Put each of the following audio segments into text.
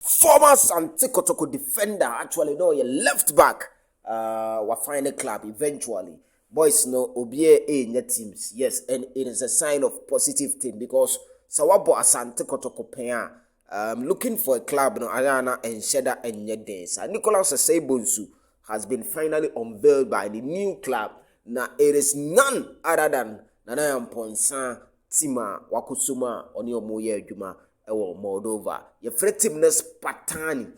Former Sante Kotoko defender, actually, no, a left back, will find a club eventually. Boys, no, obie in your teams, yes, and it is a sign of positive thing because Sawabo Asante Kotoko Pea, looking for a club, no, Ayana and Sheda and Yedens. And Nicholas OSEI BONSU has been finally unveiled by the new club. Now, it is none other than Yaw Amponsah Tima Wakusuma Onyomoye Juma. Moldova. Your team is Spartani.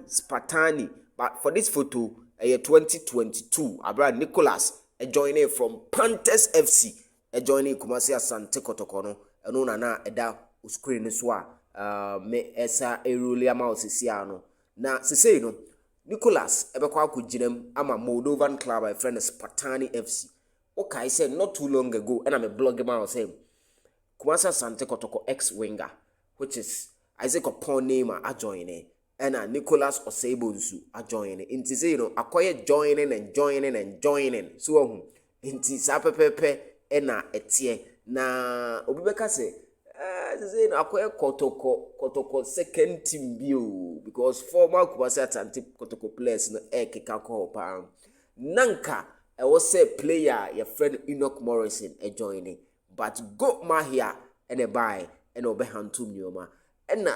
Spartani. But for this photo, 2022, Abraham Nicholas joining from Panthers FC. Joining Kumasi Asante Kotoko. No na eda screen swa me esa eruli ama osisiano. Na sese no Nicholas ebekwa kujinem ama Moldovan club my friend Spartani FC. Okay, I said not too long ago, and I'm a blogger man was saying Kumasi Asante Kotoko ex-winger, which is Isaac upon name are joining, and Nicholas OSEI BONSU are joining. Inti say acquire joining. So inti sapepepe ena etie na obibeka say say acquire Kotoko second team bio because former Kumasi Asante Kotoko players no keka ko pa nanka I was say player your friend Enoch Morrison joining. But go mahia and a buy and obey hantum yoma. And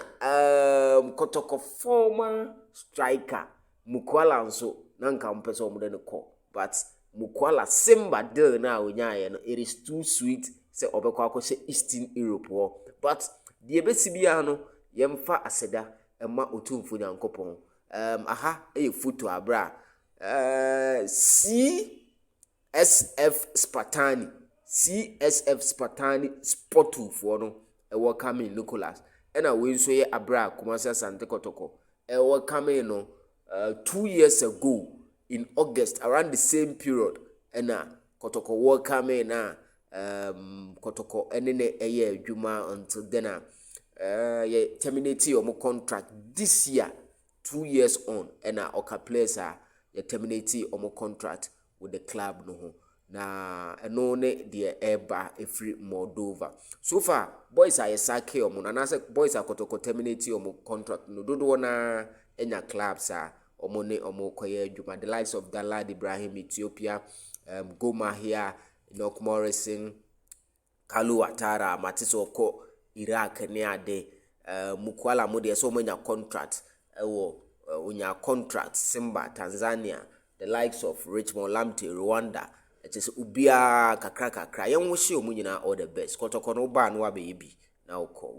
Kotoko former striker Mukwala nso nanka mpeso mudene ko. But Mukwala simba deal now it is too sweet say obekwa ko say Eastern Europe wo. But the ebesibia no yemfa aseda ema otumfo nyankopon. Aha photo abra. CSF Spartani. CSF Spartani Sportu for no welcome Nicholas. And I will say Abra Kumasi Asante Kotoko. Welcome no 2 years ago in August around the same period. And Kotoko welcome na Kotoko enene eye juma until then terminate your contract this year 2 years on. And Oka players are terminate your contract with the club no. Na enone the eba free Moldova. So far, boys are sake omo na say boys are Kotoko terminate omo contract no dodo na enya clubs are omo ne omo koye adwuma. The likes of Dalad Ibrahim Ethiopia, Goma here, Enoch Morrison, Kalu Atara, Matisoko, Iraq ne ade Mukwala mo de so manya contract unya contract Simba Tanzania, the likes of Richmond Lamte Rwanda. It is ubia kakra. Yen wo hye omunyina all the best. Kotoko no ba no abeyi bi na ukọ.